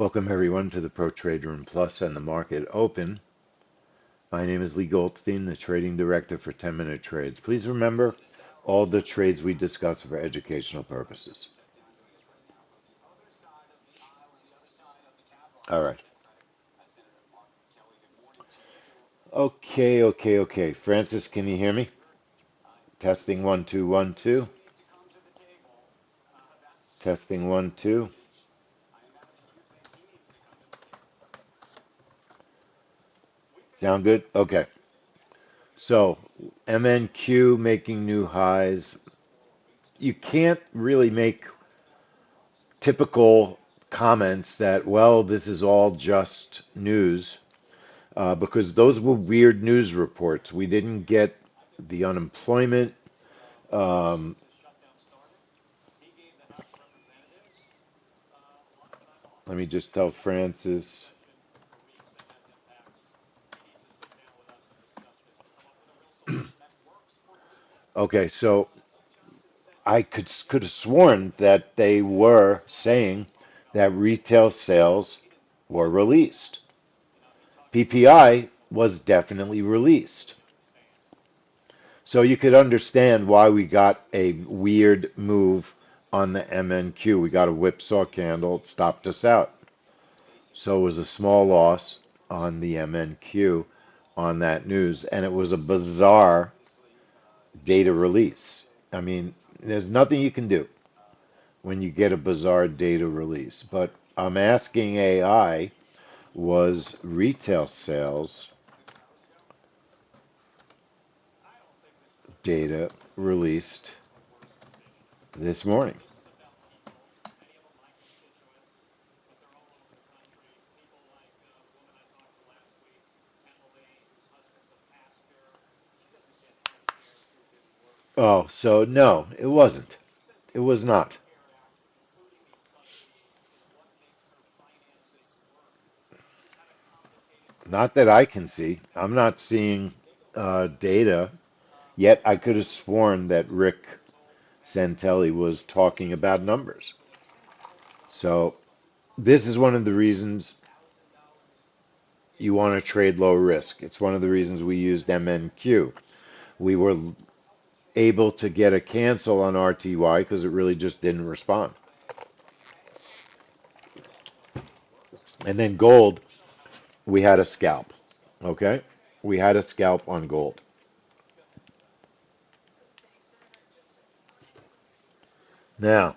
Welcome everyone to the Pro Trade Room Plus and the Market Open. My name is Lee Goldstein, the Trading Director for 10-Minute Trades. Please remember, all the trades we discuss are for educational purposes. All right. Okay. Francis, can you hear me? Testing 1 2 1 2. Testing 1 2. Sound good? Okay. So, MNQ making new highs. You can't really make typical comments that, well, this is all just news, because those were weird news reports. We didn't get the unemployment. Um, Let me just tell Francis. Okay, so I could have sworn that they were saying that retail sales were released. PPI was definitely released. So you could understand why we got a weird move on the MNQ. We got a whipsaw candle, it stopped us out. So it was a small loss on the MNQ on that news, and it was a bizarre data release. I mean, there's nothing you can do when you get a bizarre data release. But I'm asking AI, was retail sales data released this morning? Oh, so no, it wasn't. It was not. Not that I can see. I'm not seeing data yet. I could have sworn that Rick Santelli was talking about numbers. So this is one of the reasons you want to trade low risk. It's one of the reasons we used MNQ. We were able to get a cancel on RTY because it really just didn't respond. And then gold, we had a scalp. Okay? We had a scalp on gold. Now,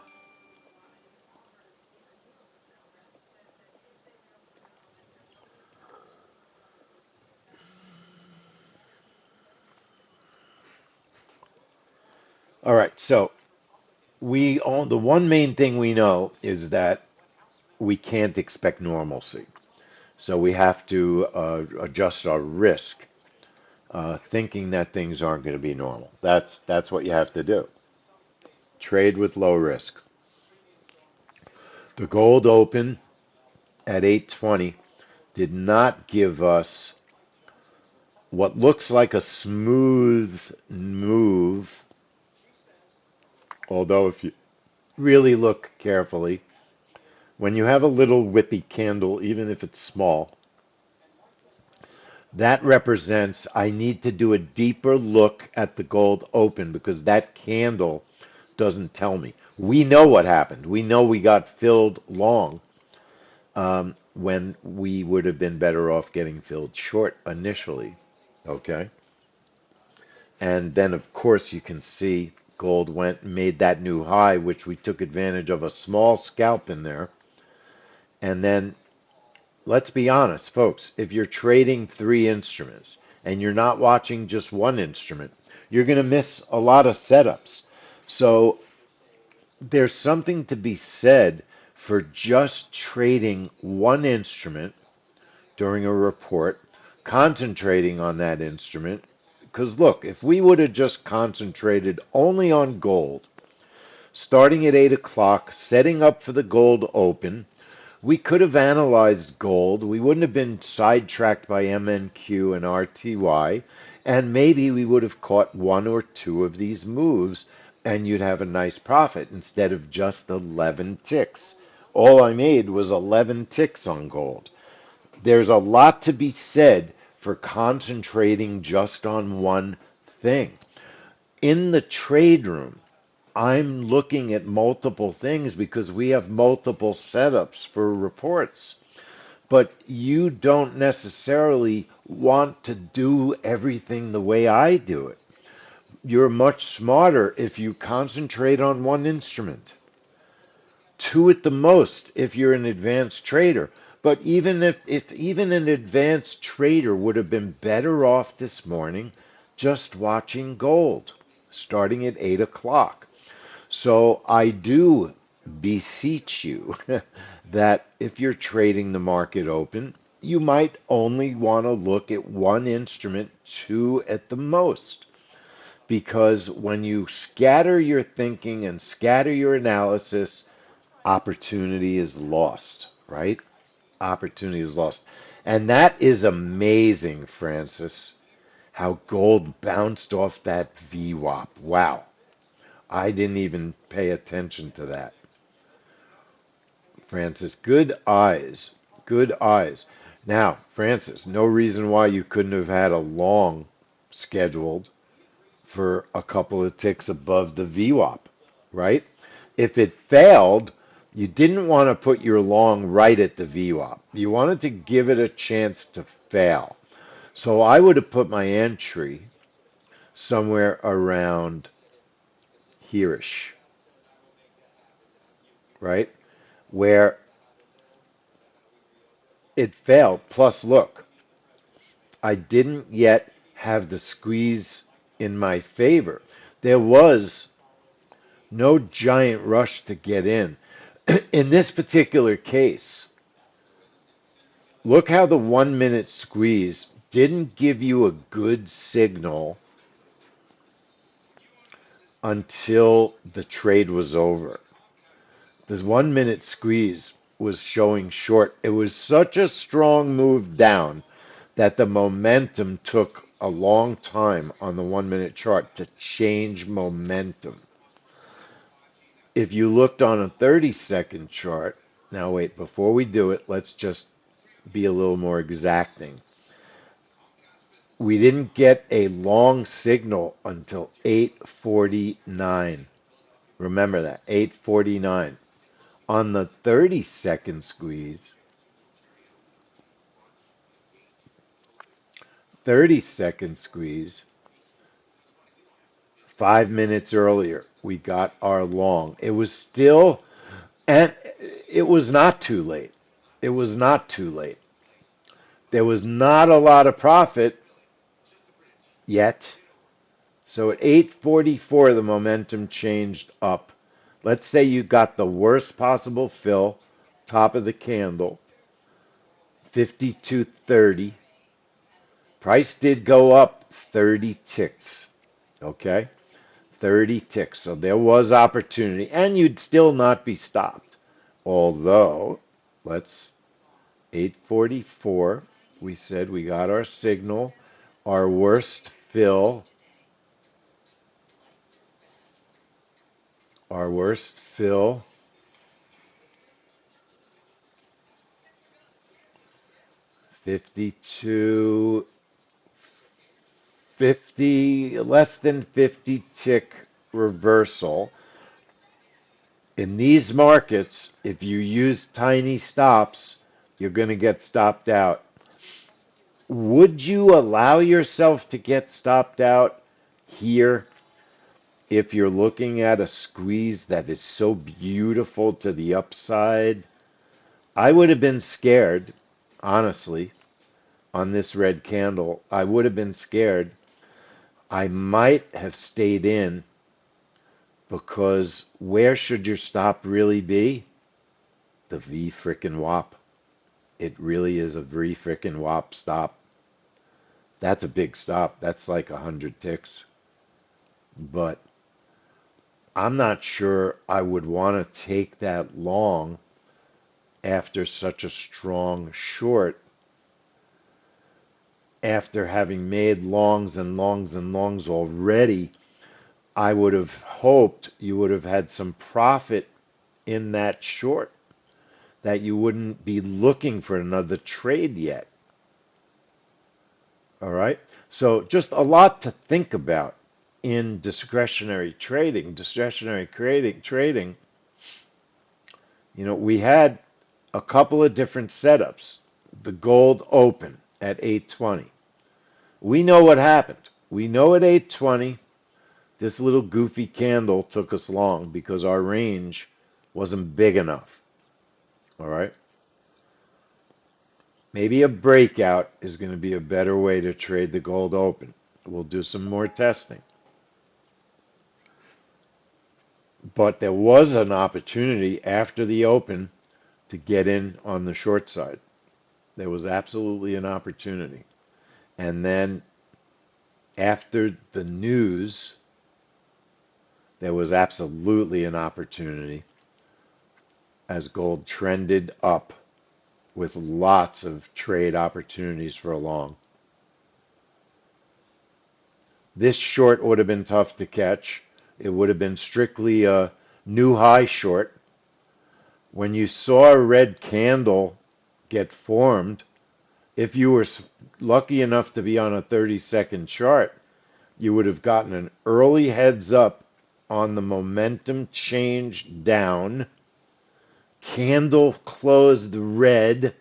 all right. So we all the one main thing we know is that we can't expect normalcy. So we have to adjust our risk, thinking that things aren't going to be normal. That's what you have to do. Trade with low risk. The gold open at 820 did not give us what looks like a smooth move, although if you really look carefully, when you have a little whippy candle, even if it's small, that represents I need to do a deeper look at the gold open because that candle doesn't tell me. We know what happened. We know we got filled long, when we would have been better off getting filled short initially. Okay. And then, of course, you can see gold went and made that new high, which we took advantage of a small scalp in there. And then, let's be honest, folks, if you're trading three instruments and you're not watching just one instrument, you're going to miss a lot of setups. So there's something to be said for just trading one instrument during a report, concentrating on that instrument. Because look, if we would have just concentrated only on gold, starting at 8 o'clock, setting up for the gold open, we could have analyzed gold. We wouldn't have been sidetracked by MNQ and RTY, and maybe we would have caught one or two of these moves, and you'd have a nice profit instead of just 11 ticks All I made was 11 ticks on gold. There's a lot to be said for concentrating just on one thing. In the trade room, I'm looking at multiple things because we have multiple setups for reports. But you don't necessarily want to do everything the way I do it. You're much smarter if you concentrate on one instrument, two at the most if you're an advanced trader. But if even an advanced trader would have been better off this morning just watching gold starting at 8 o'clock. So I do beseech you that if you're trading the market open, you might only want to look at one instrument, two at the most. Because when you scatter your thinking and scatter your analysis, opportunity is lost, right? Opportunity is lost. And that is amazing, Francis, how gold bounced off that VWAP. Wow. I didn't even pay attention to that. Francis, good eyes. Good eyes. Now, Francis, no reason why you couldn't have had a long scheduled for a couple of ticks above the VWAP, right? If it failed, you didn't want to put your long right at the VWAP. You wanted to give it a chance to fail. So I would have put my entry somewhere around here-ish, right? Where it failed. Plus, look, I didn't yet have the squeeze in my favor. There was no giant rush to get in. In this particular case, look how the 1 minute squeeze didn't give you a good signal until the trade was over. This 1 minute squeeze was showing short. It was such a strong move down that the momentum took a long time on the 1 minute chart to change momentum. If you looked on a 30-second chart, now wait, before we do it, let's just be a little more exacting. We didn't get a long signal until 8:49. Remember that, 8:49. On the 30-second squeeze, 30-second squeeze, 5 minutes earlier, we got our long. It was still, and it was not too late. It was not too late. There was not a lot of profit yet. So at 8:44, the momentum changed up. Let's say you got the worst possible fill, top of the candle, 52.30. Price did go up 30 ticks. Okay? 30 ticks. So there was opportunity. And you'd still not be stopped. Although, let's 8:44, we said we got our signal, our worst fill, our worst fill, 52, 50, less than 50 tick reversal. In these markets, if you use tiny stops, you're going to get stopped out. Would you allow yourself to get stopped out here if you're looking at a squeeze that is so beautiful to the upside? I would have been scared, honestly, on this red candle. I would have been scared. I might have stayed in because where should your stop really be? The V frickin' WAP. It really is a V frickin' WAP stop. That's a big stop. That's like 100 ticks. But I'm not sure I would want to take that long after such a strong short, after having made longs and longs and longs already. I would have hoped you would have had some profit in that short. that you wouldn't be looking for another trade yet. All right. So just a lot to think about in discretionary trading. Discretionary trading, we had a couple of different setups. The gold open at 820. We know what happened. We know at 820, this little goofy candle took us long because our range wasn't big enough. All right. Maybe a breakout is going to be a better way to trade the gold open. We'll do some more testing. But there was an opportunity after the open to get in on the short side. There was absolutely an opportunity. And then after the news, there was absolutely an opportunity as gold trended up with lots of trade opportunities for a long. This short would have been tough to catch. It would have been strictly a new high short. When you saw a red candle get formed, if you were lucky enough to be on a 30-second chart, you would have gotten an early heads up on the momentum change down. Candle closed red.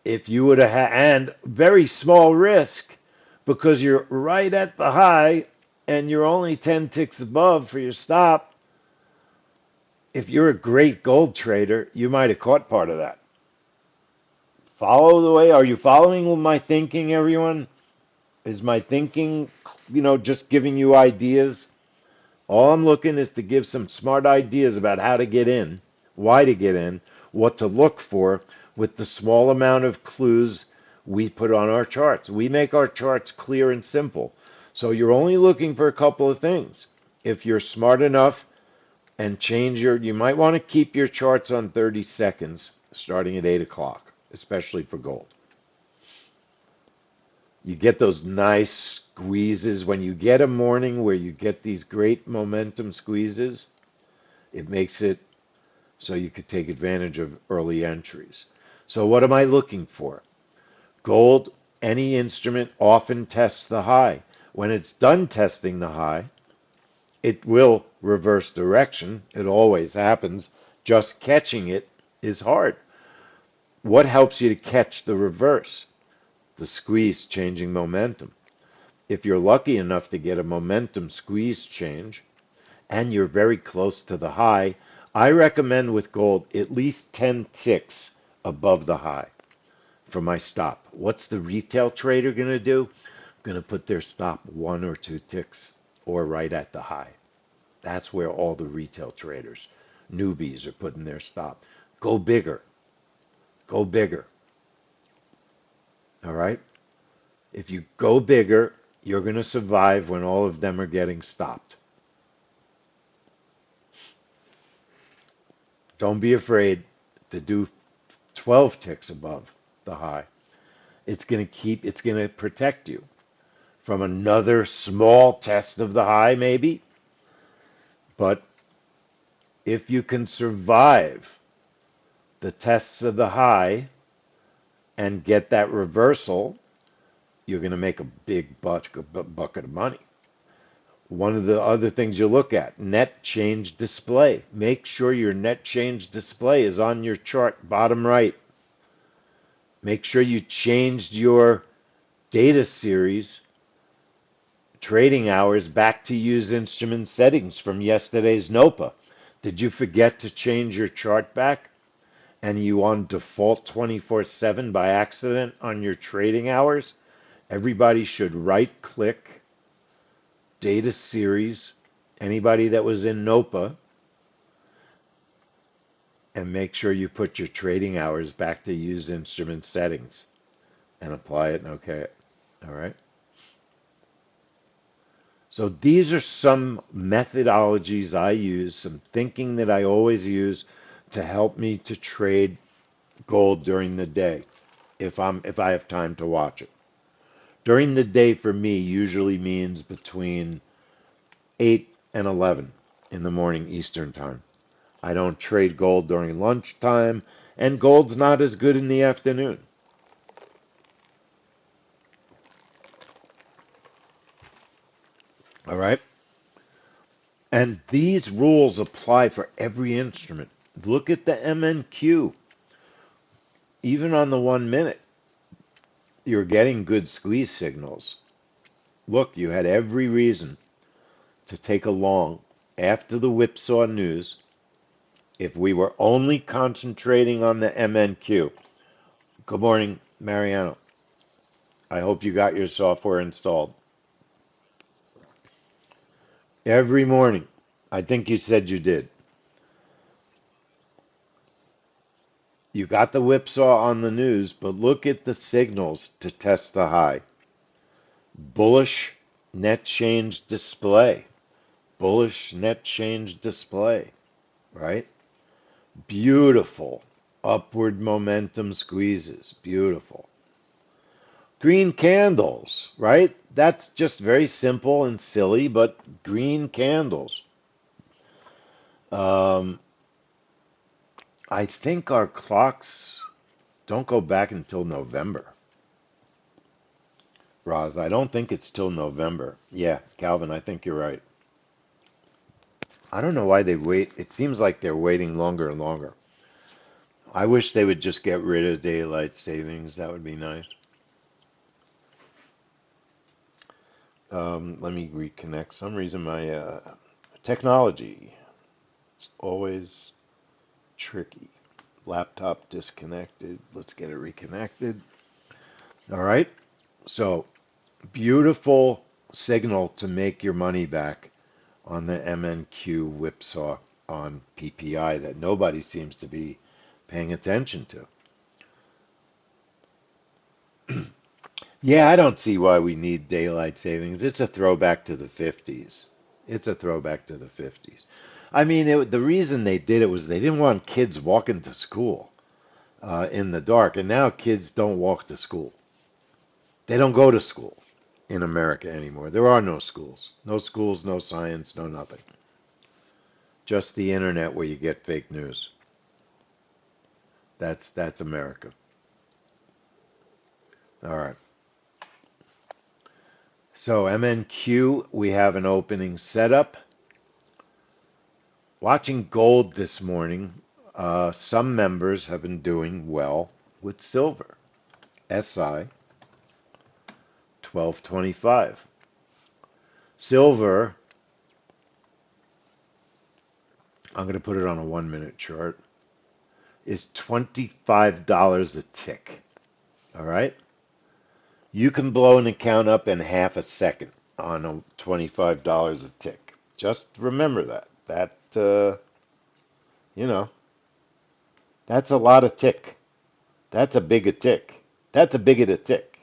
If you would have and very small risk because you're right at the high and you're only 10 ticks above for your stop. If you're a great gold trader, you might have caught part of that. Follow the way. Are you following my thinking, everyone? Is my thinking, just giving you ideas? All I'm looking is to give some smart ideas about how to get in, why to get in, what to look for with the small amount of clues we put on our charts. We make our charts clear and simple. So you're only looking for a couple of things. If you're smart enough and you might want to keep your charts on 30 seconds starting at 8 o'clock, especially for gold. You get those nice squeezes. When you get a morning where you get these great momentum squeezes, it makes it so you could take advantage of early entries. So what am I looking for? Gold, any instrument often tests the high. When it's done testing the high, it will reverse direction. It always happens. Just catching it is hard. What helps you to catch the reverse? The squeeze changing momentum. If you're lucky enough to get a momentum squeeze change and you're very close to the high, I recommend with gold at least 10 ticks above the high for my stop. What's the retail trader going to do? Going to put their stop 1 or 2 ticks or right at the high. That's where all the retail traders, newbies, are putting their stop. Go bigger. Go bigger. All right? If you go bigger, you're going to survive when all of them are getting stopped. Don't be afraid to do 12 ticks above the high. It's going to protect you from another small test of the high, maybe. But if you can survive the tests of the high and get that reversal, you're going to make a big bucket of money. One of the other things you look at, net change display. Make sure your net change display is on your chart, bottom right. Make sure you changed your data series trading hours back to use instrument settings from yesterday's NOPA. Did you forget to change your chart back? And you on default 24/7 by accident on your trading hours? Everybody should right click data series, anybody that was in NOPA, and make sure you put your trading hours back to use instrument settings and apply it and okay it. All right. So these are some methodologies I use, some thinking that I always use to help me to trade gold during the day if I have time to watch it. During the day for me usually means between 8 and 11 in the morning Eastern time. I don't trade gold during lunchtime, and gold's not as good in the afternoon. All right? And these rules apply for every instrument. Look at the MNQ. Even on the 1 minute, you're getting good squeeze signals. Look, you had every reason to take a long after the whipsaw news if we were only concentrating on the MNQ. Good morning, Mariano. I hope you got your software installed. Every morning. I think you said you did. You got the whipsaw on the news, but look at the signals to test the high. Bullish net change display. Bullish net change display, right? Beautiful upward momentum squeezes. Beautiful. Green candles, right? That's just very simple and silly, but green candles. Um, I think our clocks don't go back until November. Roz, I don't think it's till November. Yeah, Calvin, I think you're right. I don't know why they wait. It seems like they're waiting longer and longer. I wish they would just get rid of daylight savings. That would be nice. Let me reconnect. Some reason my technology is always tricky. Laptop disconnected. Let's get it reconnected. All right. So, beautiful signal to make your money back on the MNQ whipsaw on PPI that nobody seems to be paying attention to. Yeah, I don't see why we need daylight savings. It's a throwback to the 50s. It's a throwback to the 50s. I mean, the reason they did it was they didn't want kids walking to school in the dark, and now kids don't walk to school. They don't go to school in America anymore. There are no schools. No schools, no science, no nothing. Just the internet where you get fake news. That's America. All right. So MNQ, we have an opening setup. Watching gold this morning, some members have been doing well with silver. SI 1225. Silver, I'm going to put it on a 1 minute chart, is $25 a tick. All right? You can blow an account up in half a second on a $25 a tick. Just remember that. You know, that's a lot of tick. That's a big a tick. That's a big a tick,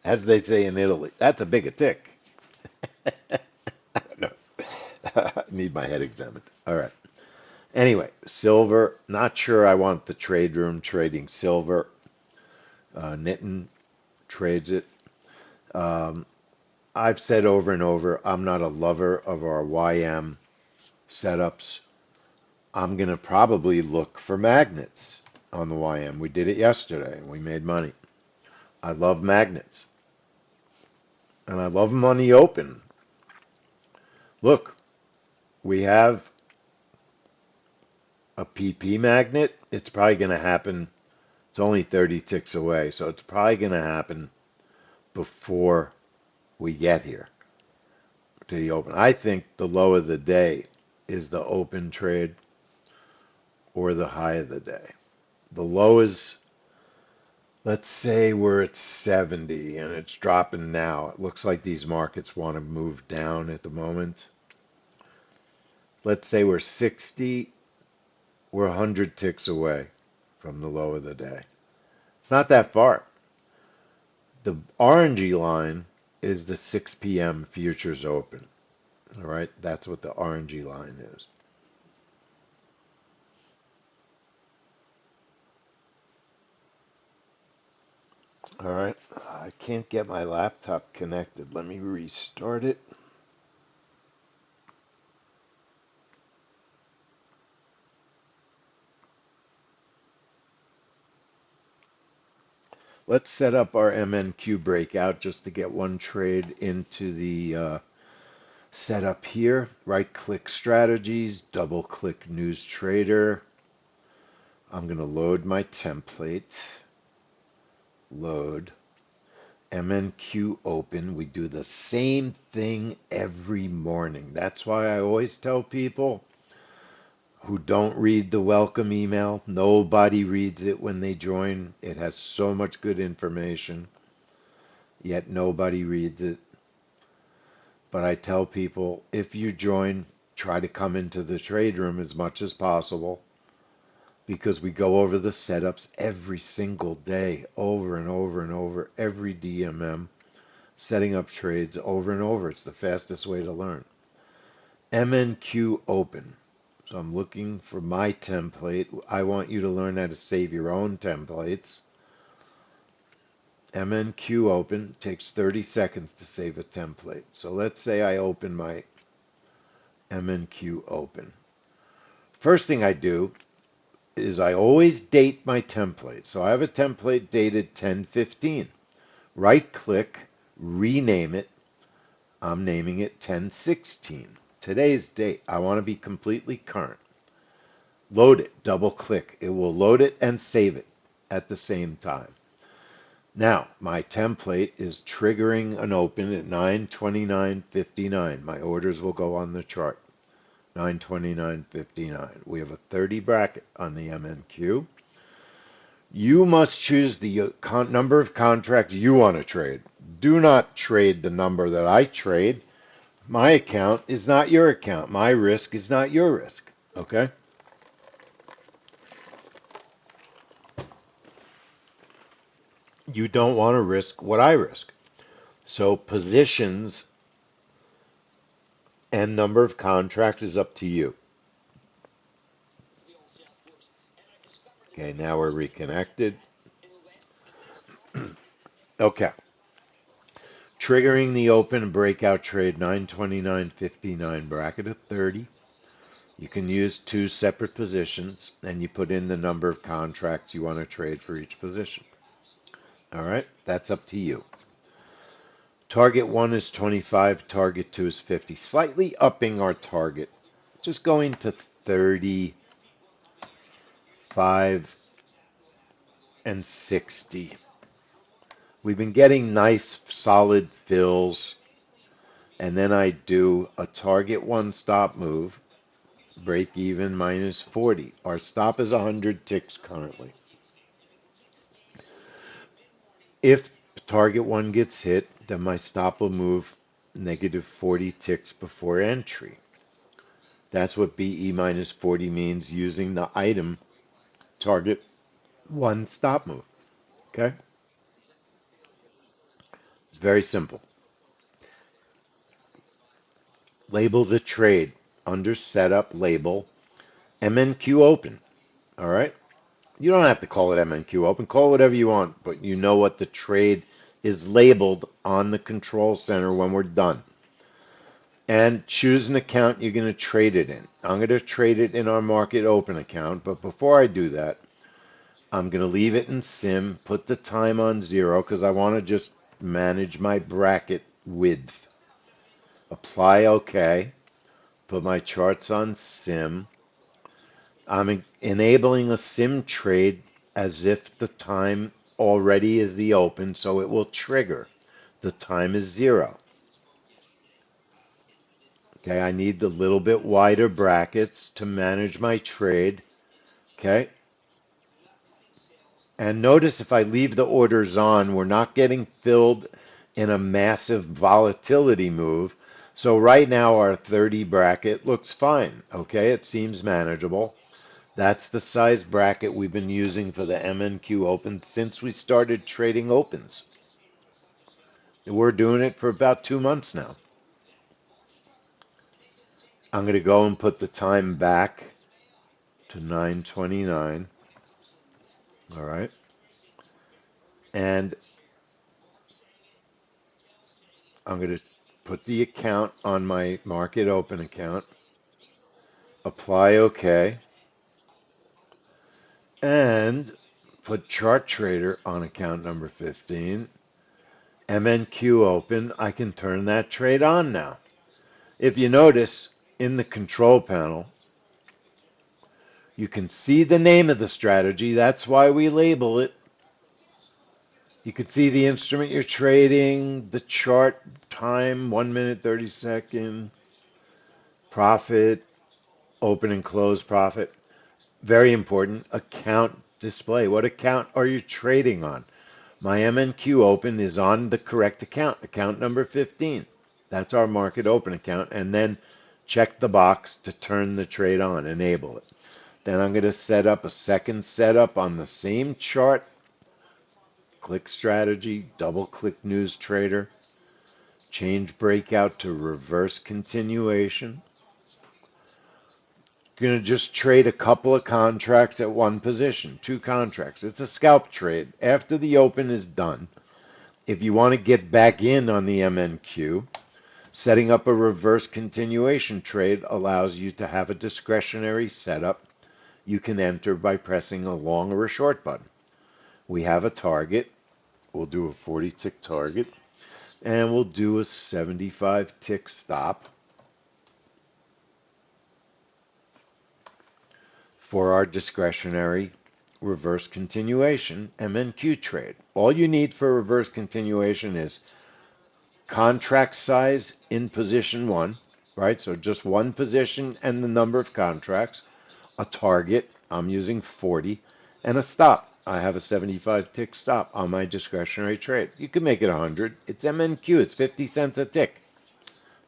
as they say in Italy. That's a big a tick. I don't know. I need my head examined. All right. Anyway, silver. Not sure I want the trade room trading silver. Nitin trades it. Um, I've said over and over, I'm not a lover of our YM setups. I'm going to probably look for magnets on the YM. We did it yesterday and we made money. I love magnets and I love them on the open. Look, we have a PP magnet. It's probably going to happen. It's only 30 ticks away, so it's probably going to happen before we get here to the open. I think the low of the day is the open trade or the high of the day. The low is, let's say we're at 70 and it's dropping now. It looks like these markets want to move down at the moment. Let's say we're 60, we're 100 ticks away from the low of the day. It's not that far. The orangey line is the 6 p.m. futures open. All right, that's what the orangey line is. All right, I can't get my laptop connected. Let me restart it. Let's set up our MNQ breakout just to get one trade into the setup here. Right click strategies, double click news trader. I'm going to load my template. Load. MNQ open. We do the same thing every morning. That's why I always tell people who don't read the welcome email. Nobody reads it when they join. It has so much good information, yet nobody reads it. But I tell people, if you join, try to come into the trade room as much as possible because we go over the setups every single day, over and over and over, every DMM, setting up trades over and over. It's the fastest way to learn. MNQ open. So I'm looking for my template. I want you to learn how to save your own templates. MNQ open takes 30 seconds to save a template. So let's say I open my MNQ open. First thing I do is I always date my template. So I have a template dated 10/15. Right click, rename it. I'm naming it 10/16. Today's date. I want to be completely current. Load it, double click. It will load it and save it at the same time. Now, my template is triggering an open at 9:29:59. My orders will go on the chart. 9:29:59. We have a 30 bracket on the MNQ. You must choose the number of contracts you want to trade. Do not trade the number that I trade. My account is not your account. My risk is not your risk. Okay? You don't want to risk what I risk. So positions and number of contracts is up to you. Okay, now we're reconnected. Okay. Triggering the open breakout trade 9:29:59 bracket of 30. You can use two separate positions and you put in the number of contracts you want to trade for each position. All right, that's up to you. Target 1 is 25, target 2 is 50. Slightly upping our target, just going to 35 and 60. We've been getting nice solid fills, and then I do a target 1 stop move, break even minus 40. Our stop is 100 ticks currently. If target 1 gets hit, then my stop will move negative 40 ticks before entry. That's what BE minus 40 means using the item target 1 stop move. Okay? It's very simple. Label the trade under setup label MNQ open. All right? You don't have to call it MNQ open. Call it whatever you want, but you know what the trade is labeled on the control center when we're done. And choose an account you're going to trade it in. I'm going to trade it in our market open account, but before I do that, I'm going to leave it in sim, put the time on 0 because I want to just manage my bracket width. Apply OK. Put my charts on sim. I'm enabling a sim trade as if the time already is the open, so it will trigger. The time is 0. Okay, I need a little bit wider brackets to manage my trade. Okay. And notice if I leave the orders on, we're not getting filled in a massive volatility move. So right now our 30 bracket looks fine. Okay, it seems manageable. That's the size bracket we've been using for the MNQ open since we started trading opens. We're doing it for about 2 months now. I'm going to go and put the time back to 9:29. All right. And I'm going to put the account on my market open account. Apply OK. And Put chart trader on account number 15. MNQ open. I can turn that trade on now. If you notice in the control panel, you can see the name of the strategy. That's why we label it. You can see the instrument you're trading, the chart time, 1 minute, 30 second, profit, open and close profit. Very important, account display. What account are you trading on? My MNQ open is on the correct account number 15. That's our market open account. And then check the box to turn the trade on, enable it. Then I'm going to set up a second setup on the same chart. Click strategy, double click news trader, change breakout to reverse continuation. Going to just trade a couple of contracts at one position, 2 contracts. It's a scalp trade. After the open is done, if you want to get back in on the MNQ, setting up a reverse continuation trade allows you to have a discretionary setup you can enter by pressing a long or a short button. We have a target. We'll do a 40 tick target, and we'll do a 75 tick stop for our discretionary reverse continuation MNQ trade. All you need for reverse continuation is contract size in position 1, right? So just one position and the number of contracts, a target, I'm using 40, and a stop. I have a 75 tick stop on my discretionary trade. You can make it 100. It's MNQ. It's 50 cents a tick.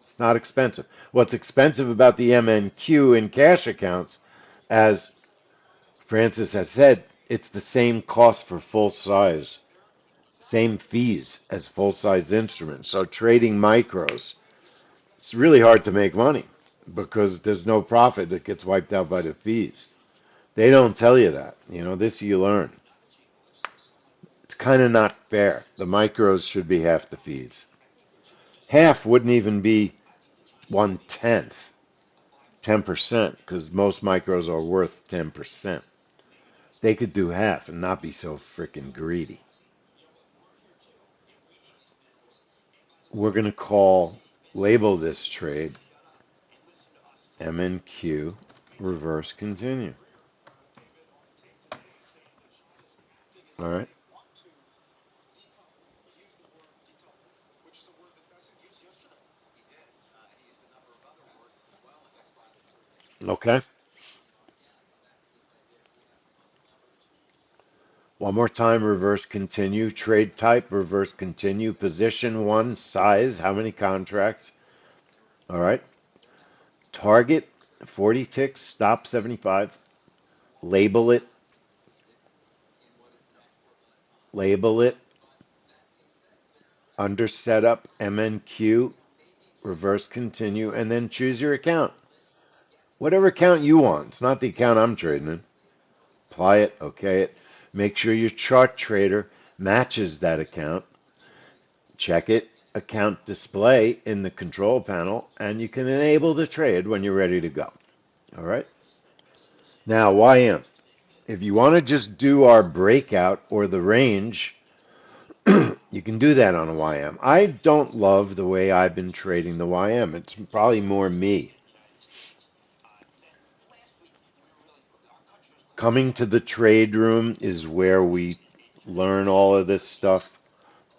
It's not expensive. What's expensive about the MNQ in cash accounts, as Francis has said, it's the same cost for full size, same fees as full size instruments. So trading micros, it's really hard to make money because there's no profit that gets wiped out by the fees. They don't tell you that. This you learn. It's kind of not fair. The micros should be half the fees. Half wouldn't even be 1/10, 10%, because most micros are worth 10%. They could do half and not be so freaking greedy. We're going to label this trade MNQ reverse continue. All right. Okay. One more time, reverse continue. Trade type, reverse continue. Position 1, size, how many contracts? All right. Target, 40 ticks, stop 75. Label it. Label it. Under setup, MNQ, reverse continue, and then choose your account. Whatever account you want. It's not the account I'm trading in. Apply it, okay it. Make sure your chart trader matches that account. Check it, account display in the control panel, and you can enable the trade when you're ready to go. All right. Now, YM. If you want to just do our breakout or the range, you can do that on a YM. I don't love the way I've been trading the YM. It's probably more me. Coming to the trade room is where we learn all of this stuff,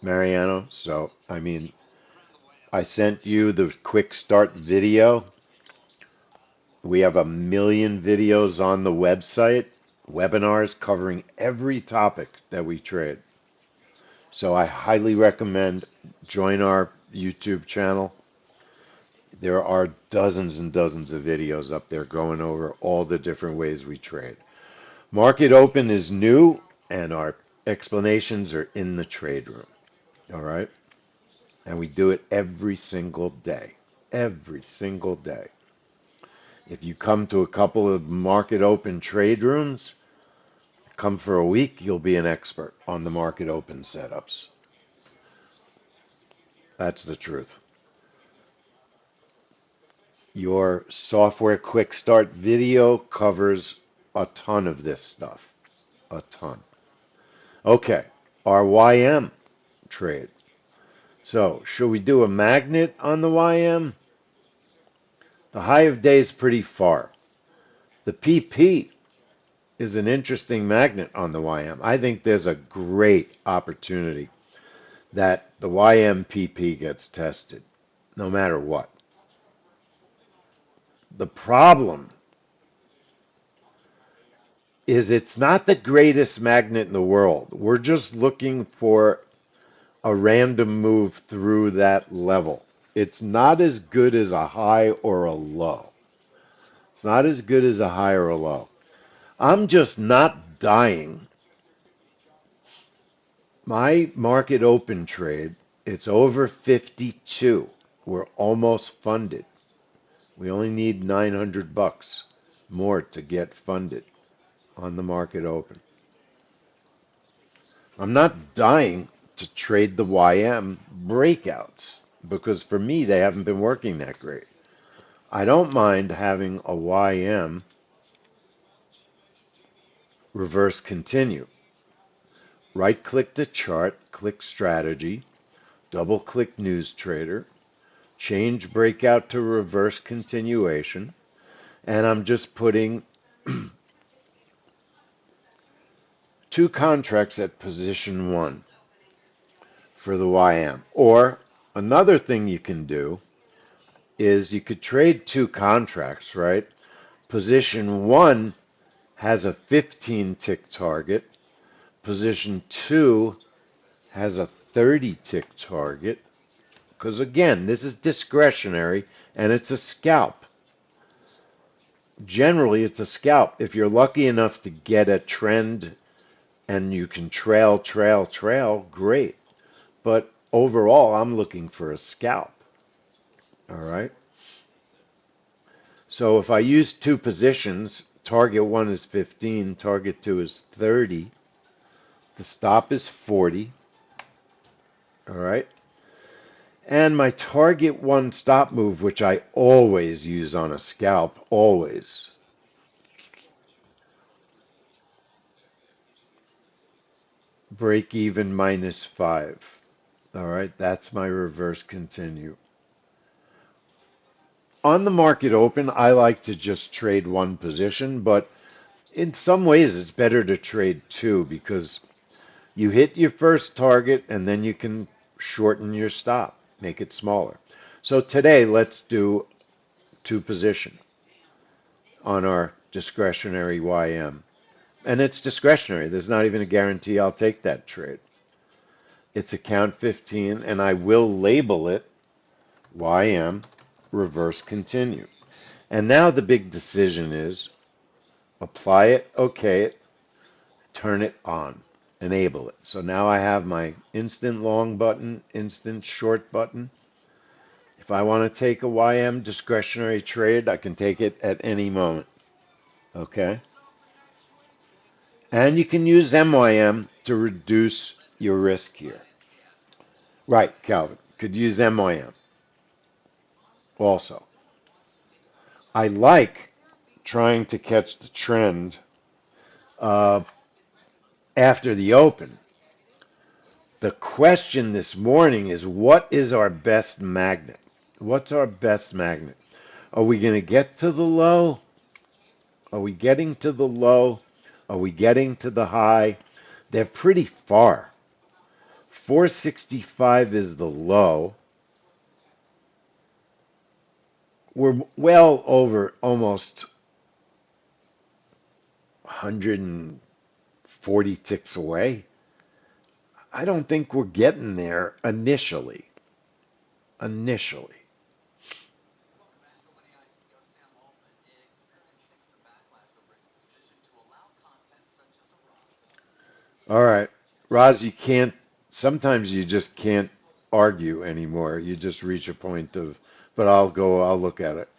Mariano. So, I sent you the quick start video. We have 1 million videos on the website, webinars covering every topic that we trade. So I highly recommend join our YouTube channel. There are dozens and dozens of videos up there going over all the different ways we trade. Market Open is new, and our explanations are in the trade room. All right? And we do it every single day. Every single day. If you come to a couple of Market Open trade rooms, come for a week, you'll be an expert on the Market Open setups. That's the truth. Your software quick start video covers a ton of this stuff. A ton. Okay, our YM trade. So, should we do a magnet on the YM? The high of day is pretty far. The PP is an interesting magnet on the YM. I think there's a great opportunity that the YMPP gets tested, no matter what. The problem is it's not the greatest magnet in the world. We're just looking for a random move through that level. It's not as good as a high or a low. It's not as good as a high or a low. I'm just not dying. My market open trade, it's over 52. We're almost funded. We only need 900 bucks more to get funded on the market open. I'm not dying to trade the YM breakouts because for me they haven't been working that great. I don't mind having a YM reverse continue. Right click the chart, click strategy, double click news trader, change breakout to reverse continuation, and I'm just putting two contracts at position 1 for the YM. Or another thing you can do is you could trade two contracts, right? Position 1 has a 15 tick target. Position 2 has a 30 tick target. Because again, this is discretionary and it's a scalp. Generally, it's a scalp. If you're lucky enough to get a trend and you can trail, great. But overall, I'm looking for a scalp. All right. So if I use two positions, target 1 is 15, target 2 is 30, the stop is 40. All right. And my target 1 stop move, which I always use on a scalp, always. Break even -5. All right. That's my reverse continue. On the market open, I like to just trade one position, but in some ways it's better to trade two because you hit your first target and then you can shorten your stop, make it smaller. So today, let's do two position on our discretionary YM. And it's discretionary. There's not even a guarantee I'll take that trade. It's account 15 and I will label it YM reverse continue. And now the big decision is apply it, okay it, turn it on, enable it. So now I have my instant long button, instant short button. If I want to take a YM discretionary trade, I can take it at any moment. Okay? And you can use MYM to reduce your risk here. Right, Calvin. Could use MYM also. I like trying to catch the trend uh, after the open. The question this morning is what is our best magnet? What's our best magnet? Are we going to get to the low? Are we getting to the low? Are we getting to the high? They're pretty far. 465 is the low. We're well over almost 140 ticks away. I don't think we're getting there initially. Initially. All right. Roz, you can't, sometimes you just can't argue anymore. You just reach a point of, but I'll look at it.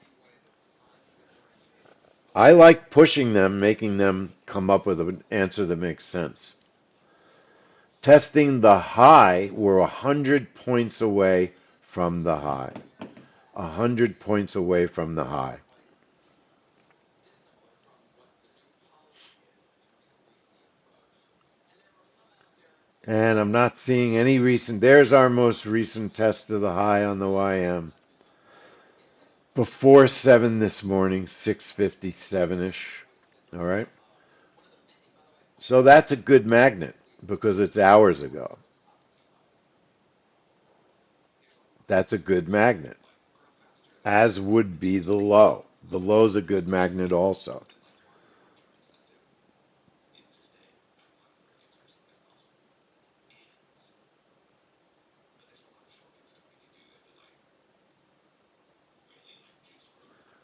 I like pushing them, making them come up with an answer that makes sense. Testing the high, we're 100 points away from the high. 100 points away from the high. And I'm not seeing any recent. There's our most recent test of the high on the YM. Before 7 this morning, 6:57-ish. All right. So that's a good magnet because it's hours ago. That's a good magnet, as would be the low. The low's a good magnet also.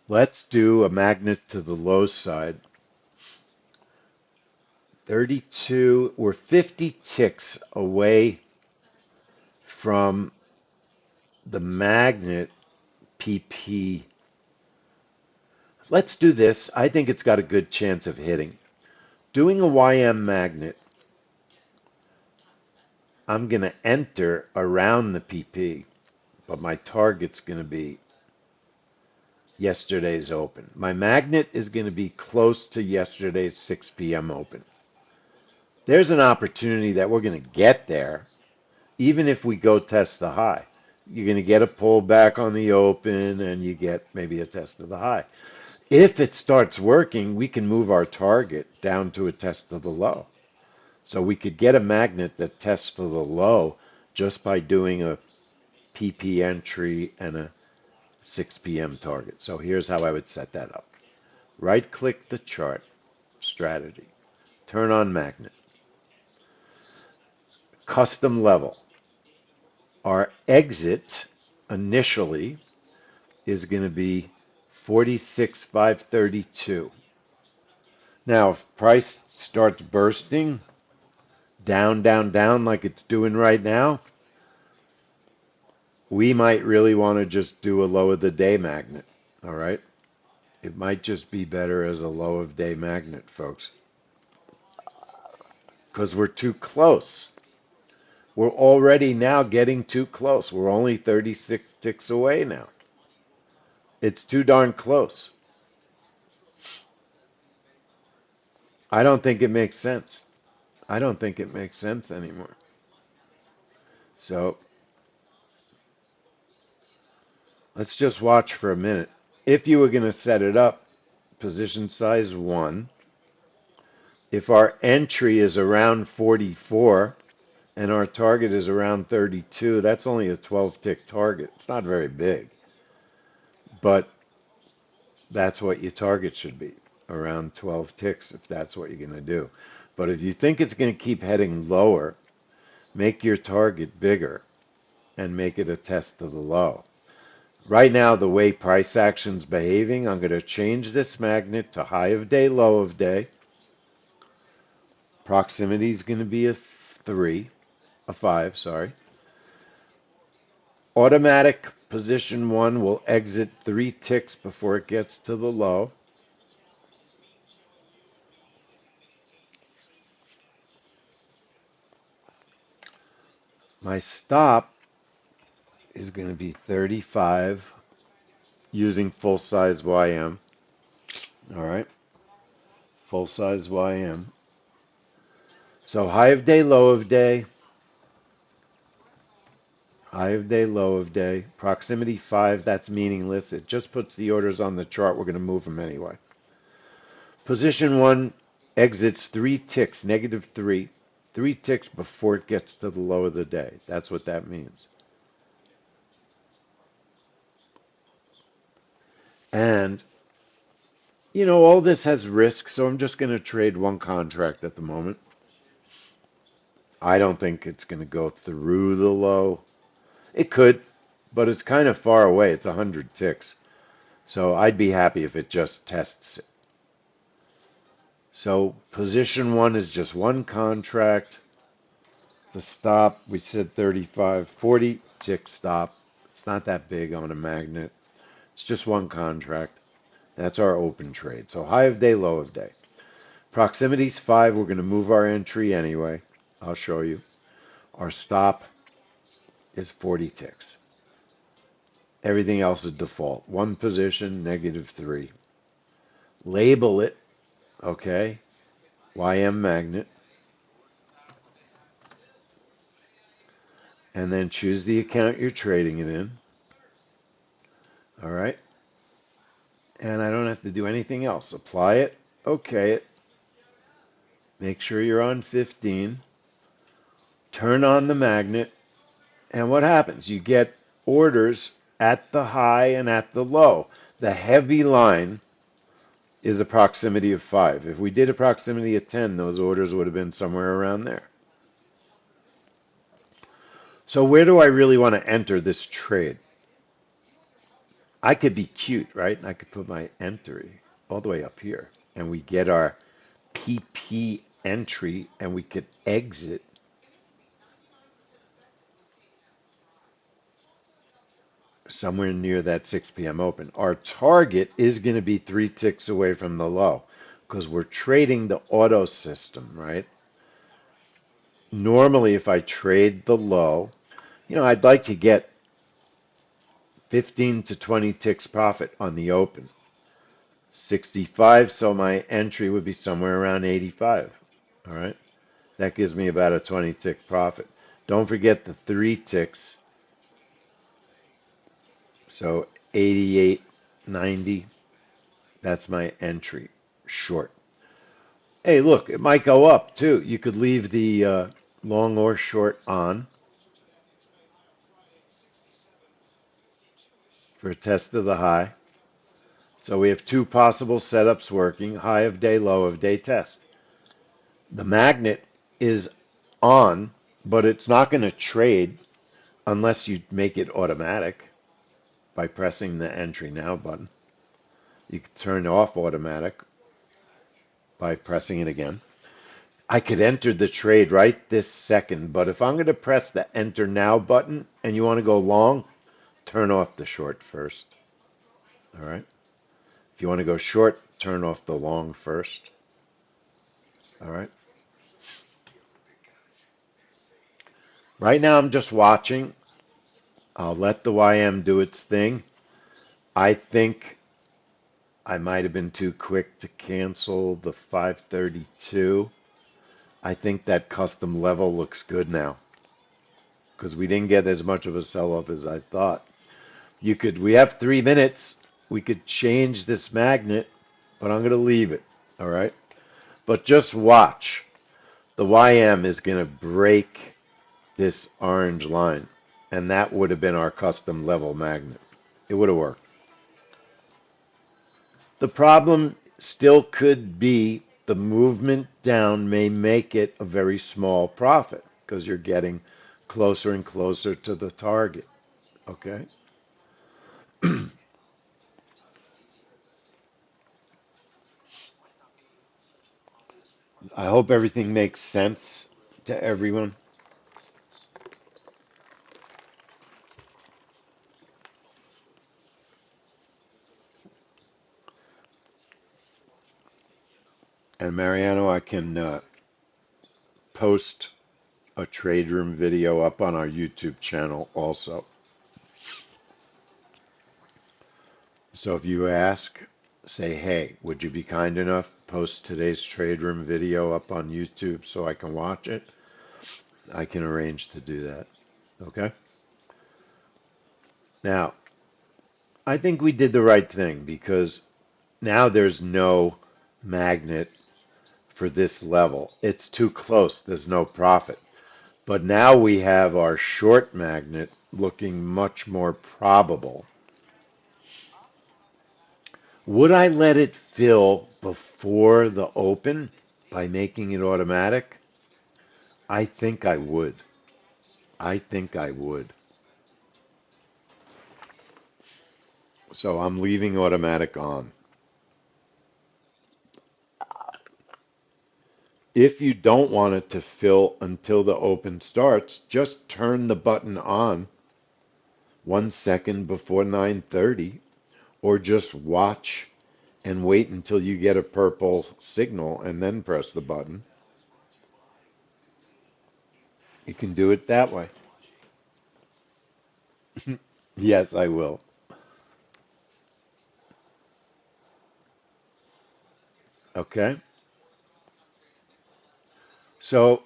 Let's do a magnet to the low side. 32, we're 50 ticks away from the magnet PP. Let's do this. I think it's got a good chance of hitting. Doing a YM magnet, I'm going to enter around the PP, but my target's going to be yesterday's open. My magnet is going to be close to yesterday's 6 p.m. open. There's an opportunity that we're going to get there, even if we go test the high. You're going to get a pullback on the open and you get maybe a test of the high. If it starts working, we can move our target down to a test of the low. So we could get a magnet that tests for the low just by doing a PP entry and a 6 p.m. target. So here's how I would set that up. Right click the chart, strategy, turn on magnet, custom level. Our exit initially is going to be 46,532. Now, if price starts bursting down, down, down like it's doing right now, we might really want to just do a low of the day magnet. All right. It might just be better as a low of day magnet, folks, because we're too close. We're already now getting too close. We're only 36 ticks away now. It's too darn close. I don't think it makes sense. I don't think it makes sense anymore. So let's just watch for a minute. If you were going to set it up, position size 1, if our entry is around 44 and our target is around 32, that's only a 12-tick target. It's not very big, but that's what your target should be, around 12 ticks if that's what you're going to do. But if you think it's going to keep heading lower, make your target bigger and make it a test of the low. Right now, the way price action's behaving, I'm going to change this magnet to high of day, low of day. Proximity is going to be a 5, sorry. Automatic position 1 will exit 3 ticks before it gets to the low. My stop is going to be 35 using full size YM. All right. Full size YM. So high of day, low of day. High of day, low of day. Proximity 5, that's meaningless. It just puts the orders on the chart. We're going to move them anyway. Position 1 exits 3 ticks, -3. 3 ticks before it gets to the low of the day. That's what that means. And, you know, all this has risk, so I'm just going to trade one contract at the moment. I don't think it's going to go through the low. It could, but it's kind of far away. It's 100 ticks. So I'd be happy if it just tests it. So position 1 is just one contract. The stop, we said 35, 40 tick stop. It's not that big on a magnet. It's just one contract. That's our open trade. So high of day, low of day. Proximity's 5. We're going to move our entry anyway. I'll show you. Our stop is 40 ticks. Everything else is default. One position, -3. Label it, okay? YM magnet. and then choose the account you're trading it in. All right. And I don't have to do anything else. Apply it, okay it, make sure you're on 15, turn on the magnet, and what happens? You get orders at the high and at the low. The heavy line is a proximity of 5. If we did a proximity of 10, those orders would have been somewhere around there. So where do I really want to enter this trade? I could be cute, right? And I could put my entry all the way up here, and we get our PP entry, and we could exit somewhere near that 6 p.m. open. Our target is going to be 3 ticks away from the low because we're trading the auto system, right? Normally, if I trade the low, I'd like to get 15 to 20 ticks profit on the open. 65, so my entry would be somewhere around 85. All right. That gives me about a 20 tick profit. Don't forget the 3 ticks. So 88, 90. That's my entry short. Hey, look, it might go up too. You could leave the long or short on for a test of the high. So we have 2 possible setups working, high of day, low of day test. The magnet is on, but it's not going to trade unless you make it automatic by pressing the entry now button. You can turn off automatic by pressing it again. I could enter the trade right this second, but if I'm going to press the enter now button and you want to go long, turn off the short first. All right. If you want to go short, turn off the long first. All right. Right now, I'm just watching. I'll let the YM do its thing. I think I might have been too quick to cancel the 532. I think that custom level looks good now because we didn't get as much of a sell-off as I thought. We have 3 minutes. We could change this magnet, but I'm going to leave it. All right. But just watch. The YM is going to break this orange line, and that would have been our custom level magnet. It would have worked. The problem still could be the movement down may make it a very small profit because you're getting closer and closer to the target. Okay. I hope everything makes sense to everyone. And Mariano, I can post a trade room video up on our YouTube channel also. So if you ask, say, hey, would you be kind enough to post today's trade room video up on YouTube so I can watch it? I can arrange to do that. Okay? Now, I think we did the right thing because now there's no magnet for this level. It's too close. There's no profit. But now we have our short magnet looking much more probable. Would I let it fill before the open by making it automatic? I think I would. I think I would. So I'm leaving automatic on. If you don't want it to fill until the open starts, just turn the button on 1 second before 9:30, or just watch and wait until you get a purple signal and then press the button. You can do it that way. Yes, I will. Okay. So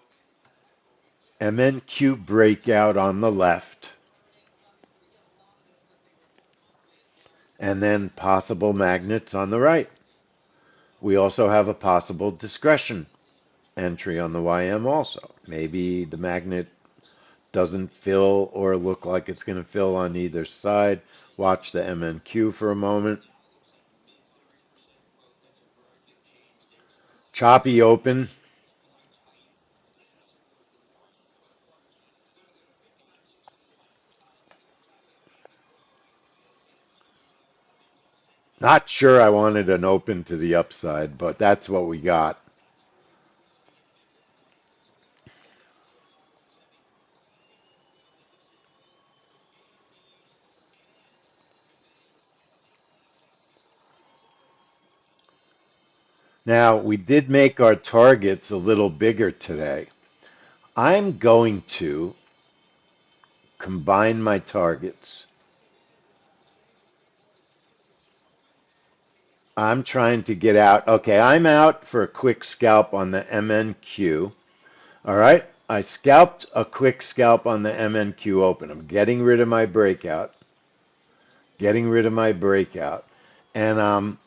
MNQ breakout on the left, and then possible magnets on the right. We also have a possible discretion entry on the YM also. Maybe the magnet doesn't fill or look like it's going to fill on either side. Watch the MNQ for a moment. Choppy open. Not sure I wanted an open to the upside, but that's what we got. Now, we did make our targets a little bigger today. I'm going to combine my targets. I'm trying to get out. Okay, I'm out for a quick scalp on the MNQ. All right, I scalped a quick scalp on the MNQ open. I'm getting rid of my breakout. Getting rid of my breakout. And I'm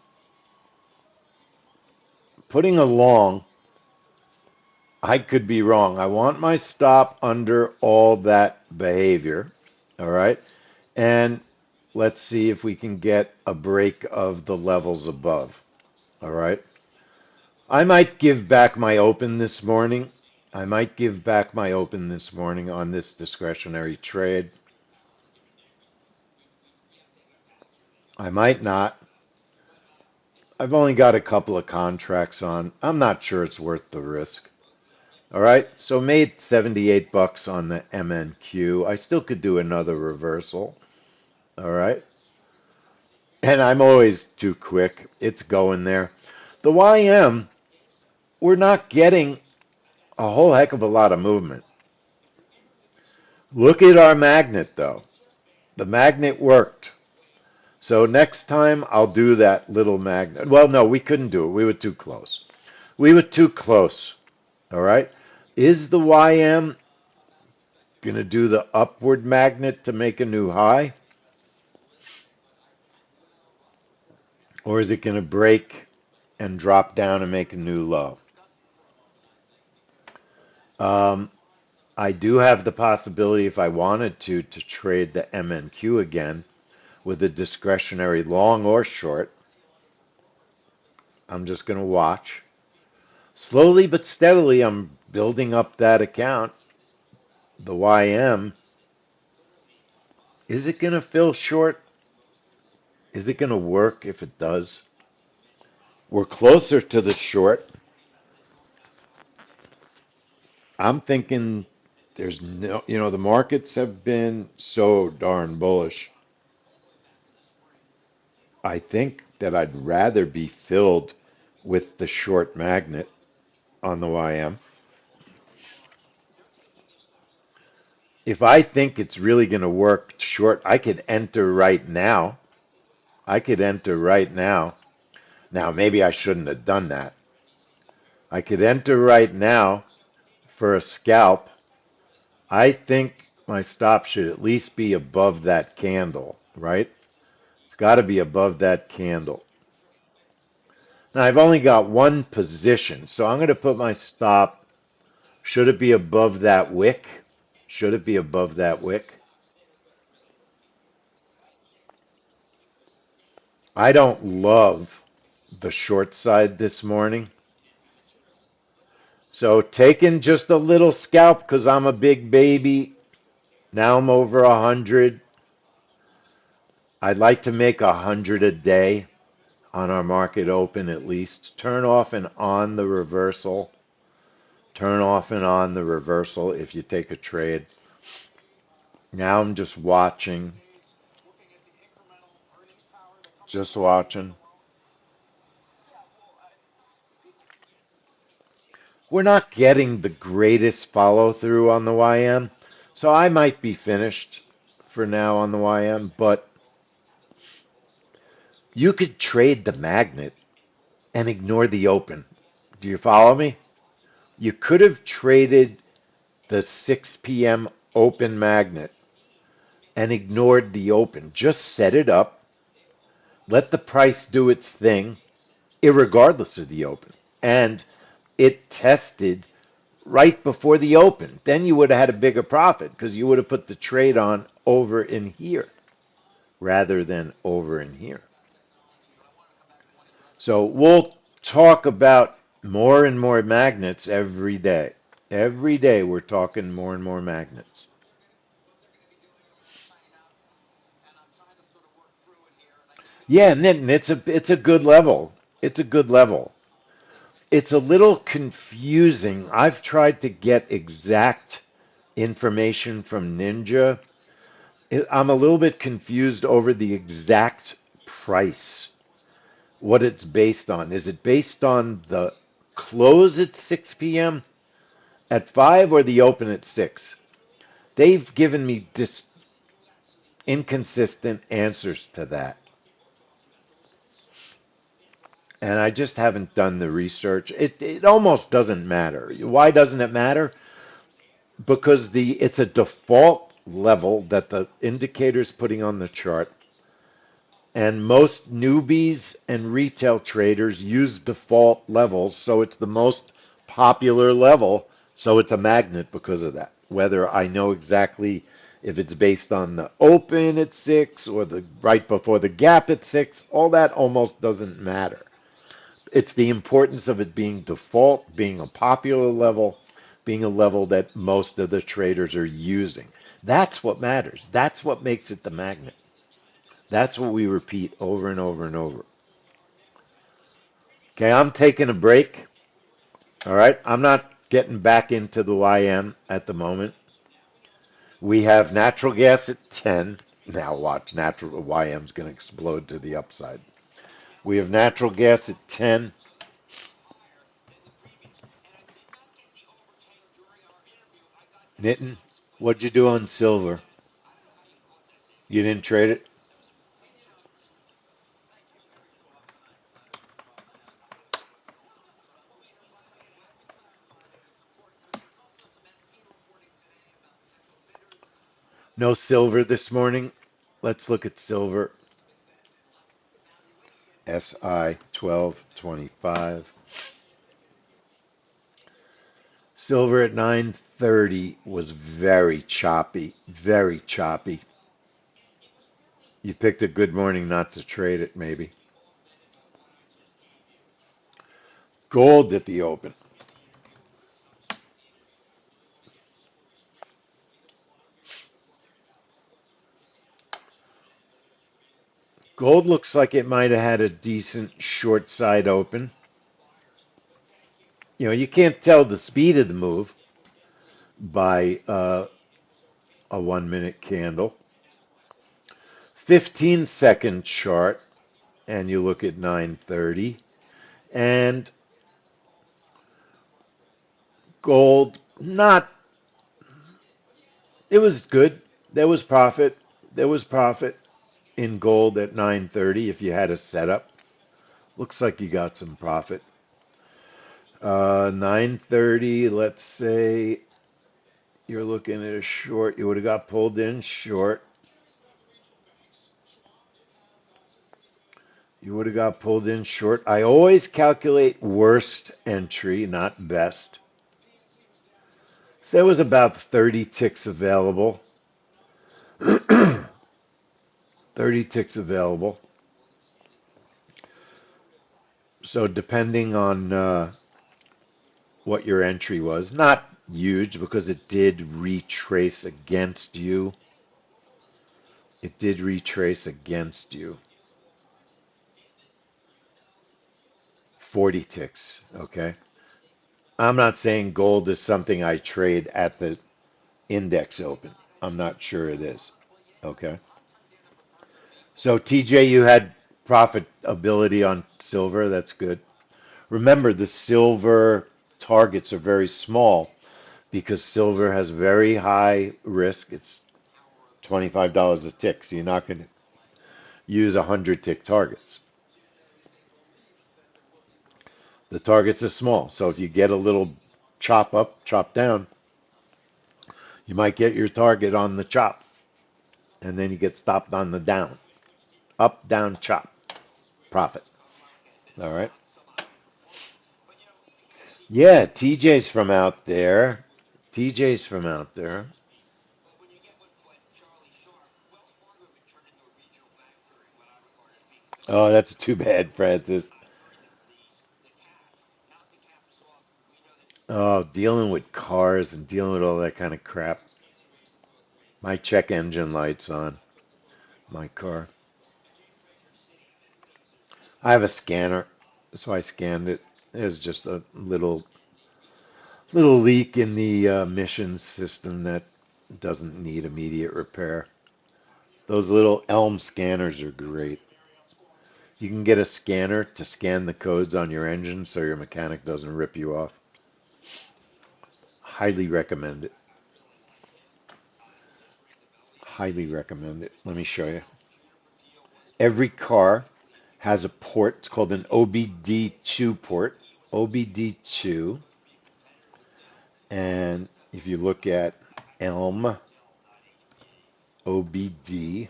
putting a long. I could be wrong. I want my stop under all that behavior. All right. And let's see if we can get a break of the levels above. All right. I might give back my open this morning. I might give back my open this morning on this discretionary trade. I might not. I've only got a couple of contracts on. I'm not sure it's worth the risk. All right, so made 78 bucks on the MNQ. I still could do another reversal. All right. And I'm always too quick. It's going there. The YM, we're not getting a whole heck of a lot of movement. Look at our magnet though. The magnet worked. So next time I'll do that little magnet. Well, no, we couldn't do it. We were too close. We were too close. All right. Is the YM going to do the upward magnet to make a new high? Or is it going to break and drop down and make a new low? I do have the possibility, if I wanted to trade the MNQ again with a discretionary long or short. I'm just going to watch. Slowly but steadily, I'm building up that account. The YM. Is it going to fill short? Is it going to work if it does? We're closer to the short. I'm thinking there's no, the markets have been so darn bullish. I think that I'd rather be filled with the short magnet on the YM. If I think it's really going to work short, I could enter right now. I could enter right now. Now, maybe I shouldn't have done that. I could enter right now for a scalp. I think my stop should at least be above that candle, right? It's got to be above that candle. Now, I've only got one position, so I'm going to put my stop. Should it be above that wick? Should it be above that wick? I don't love the short side this morning. So taking just a little scalp because I'm a big baby. Now I'm over 100. I'd like to make 100 a day on our market open at least. Turn off and on the reversal. Turn off and on the reversal if you take a trade. Now I'm just watching. Just watching. We're not getting the greatest follow through on the YM. So I might be finished for now on the YM, but you could trade the magnet and ignore the open. Do you follow me? You could have traded the 6 p.m. open magnet and ignored the open. Just set it up, let the price do its thing, irregardless of the open. And it tested right before the open. Then you would have had a bigger profit because you would have put the trade on over in here rather than over in here. So we'll talk about more and more magnets every day. Every day we're talking more and more magnets. Yeah, Nitin, it's a good level. It's a good level. It's a little confusing. I've tried to get exact information from Ninja. I'm a little bit confused over the exact price, what it's based on. Is it based on the close at 6 p.m. at 5 or the open at 6? They've given me inconsistent answers to that. And I just haven't done the research. It almost doesn't matter. Why doesn't it matter? Because it's a default level that the indicator's putting on the chart. And most newbies and retail traders use default levels, so it's the most popular level. So it's a magnet because of that. Whether I know exactly if it's based on the open at 6 or the right before the gap at 6, all that almost doesn't matter. It's the importance of it being default, being a popular level, being a level that most of the traders are using. That's what matters. That's what makes it the magnet. That's what we repeat over and over and over. Okay, I'm taking a break. All right, I'm not getting back into the YM at the moment. We have natural gas at 10. Now watch, natural YM's going to explode to the upside. We have natural gas at 10. Nitin, what'd you do on silver? You didn't trade it? No silver this morning. Let's look at silver. SI 1225. Silver at 930 was very choppy, very choppy. You picked a good morning not to trade it, maybe. Gold at the open. Gold looks like it might have had a decent short side open. You can't tell the speed of the move by a 1 minute candle. 15-second chart, and you look at 930, and gold, not, it was good. There was profit. There was profit in gold at 930 if you had a setup. Looks like you got some profit. 930, let's say you're looking at a short. You would have got pulled in short. You would have got pulled in short. I always calculate worst entry, not best. So there was about 30 ticks available. 30 ticks available. So depending on what your entry was, not huge because it did retrace against you. It did retrace against you. 40 ticks, okay? I'm not saying gold is something I trade at the index open. I'm not sure it is, okay? So TJ, you had profitability on silver. That's good. Remember, the silver targets are very small because silver has very high risk. It's $25 a tick, so you're not going to use 100 tick targets. The targets are small, so if you get a little chop up, chop down, You might get your target on the chop, and then you get stopped on the down. Up, down, chop. Profit. All right. Yeah, TJ's from out there. TJ's from out there. Oh, that's too bad, Francis. Oh, dealing with cars and dealing with all that kind of crap. My check engine light's on my car. I have a scanner, so I scanned it. There's just a little leak in the emissions system that doesn't need immediate repair. Those little Elm scanners are great. You can get a scanner to scan the codes on your engine so your mechanic doesn't rip you off. Highly recommend it. Highly recommend it. Let me show you. Every car has a port. It's called an OBD2 port. OBD2. And if you look at Elm OBD2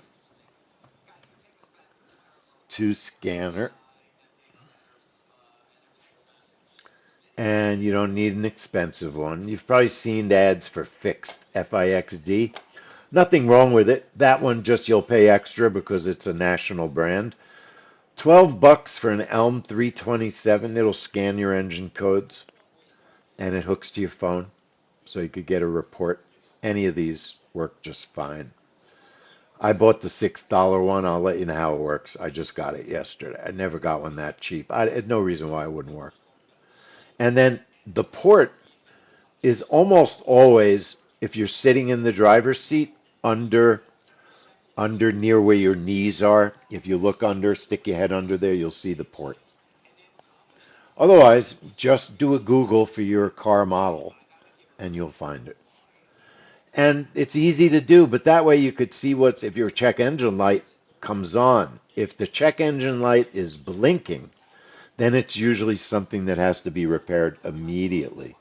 scanner, and you don't need an expensive one. You've probably seen ads for Fixed, Fixd. Nothing wrong with it. That one just you'll pay extra because it's a national brand. 12 bucks for an Elm 327. It'll scan your engine codes and it hooks to your phone so you could get a report. Any of these work just fine. I bought the $6 one. I'll let you know how it works. I just got it yesterday. I never got one that cheap. I had no reason why it wouldn't work. And then the port is almost always, if you're sitting in the driver's seat, under near where your knees are. If you look under, stick your head under there, you'll see the port. Otherwise, just do a Google for your car model and you'll find it. And it's easy to do, but that way you could see what's, if your check engine light comes on. If the check engine light is blinking, then it's usually something that has to be repaired immediately.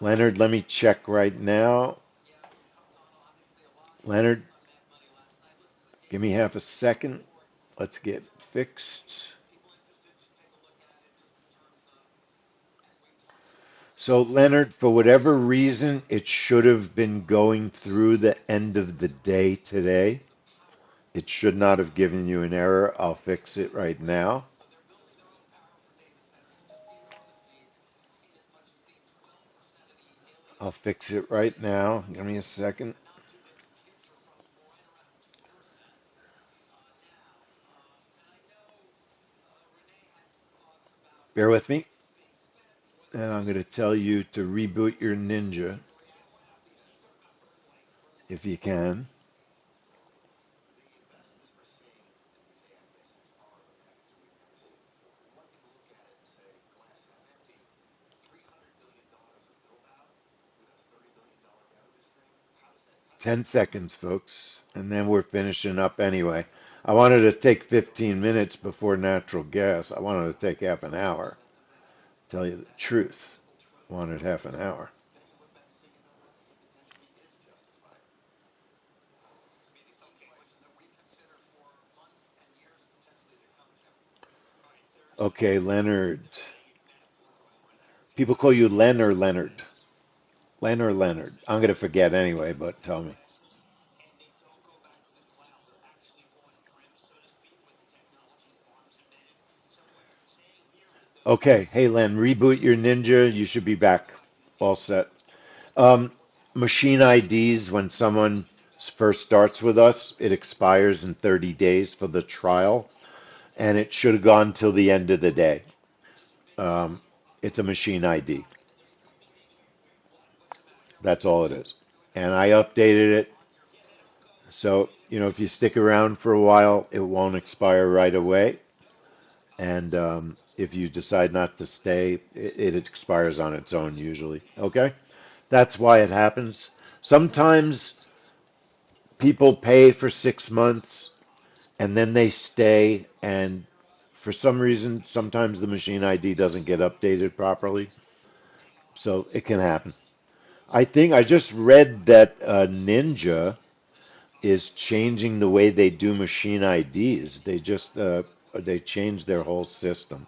Leonard, let me check right now. Leonard, give me half a second. Let's get fixed. So, Leonard, for whatever reason, it should have been going through the end of the day today. It should not have given you an error. I'll fix it right now. I'll fix it right now. Give me a second. Bear with me. And I'm going to tell you to reboot your Ninja if you can. Ten seconds, folks, and then we're finishing up anyway. I wanted to take 15 minutes before natural gas. I wanted to take half an hour. Tell you the truth. I wanted half an hour. Okay, Leonard. People call you Len or Leonard. Len or Leonard. I'm going to forget anyway, but tell me. Okay, hey Len, reboot your Ninja. You should be back. All set. Um, Machine IDs, when someone first starts with us, it expires in 30 days for the trial, and it should have gone till the end of the day. Um, it's a machine ID. That's all it is. And I updated it. So, if you stick around for a while, it won't expire right away. And if you decide not to stay, it expires on its own usually. Okay? That's why it happens. Sometimes people pay for 6 months and then they stay, and for some reason, sometimes the machine ID doesn't get updated properly. So it can happen. I think I just read that Ninja is changing the way they do machine IDs. They changed their whole system.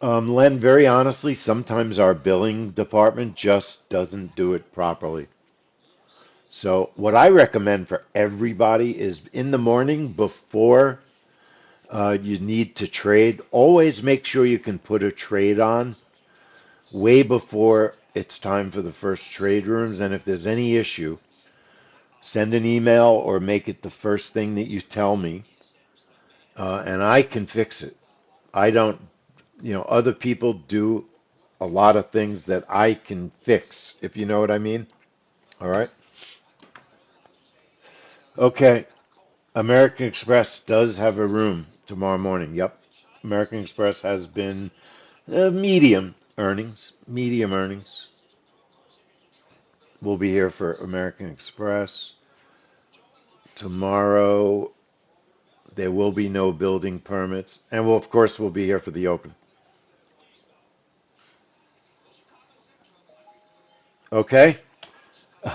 Len, very honestly, sometimes our billing department just doesn't do it properly. So what I recommend for everybody is in the morning before you need to trade, always make sure you can put a trade on way before it's time for the first trade rooms. And if there's any issue, send an email or make it the first thing that you tell me, and I can fix it. I don't, other people do a lot of things that I can fix, if you know what I mean. All right. Okay. American Express does have a room tomorrow morning. Yep. American Express has been medium earnings. Medium earnings. We'll be here for American Express. Tomorrow, there will be no building permits. And we'll, of course, we'll be here for the open. Okay?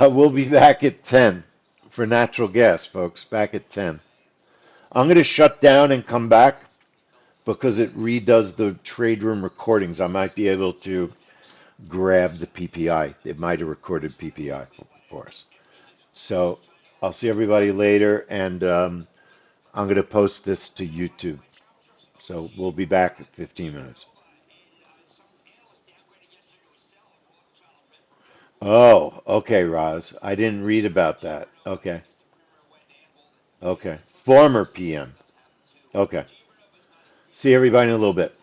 We'll be back at 10 for natural gas, folks. Back at 10. I'm going to shut down and come back because it redoes the trade room recordings. I might be able to grab the PPI. It might have recorded PPI for us. So I'll see everybody later, and I'm going to post this to YouTube. So we'll be back in 15 minutes. Oh, okay, Roz. I didn't read about that. Okay. Okay. Former PM. Okay. See everybody in a little bit.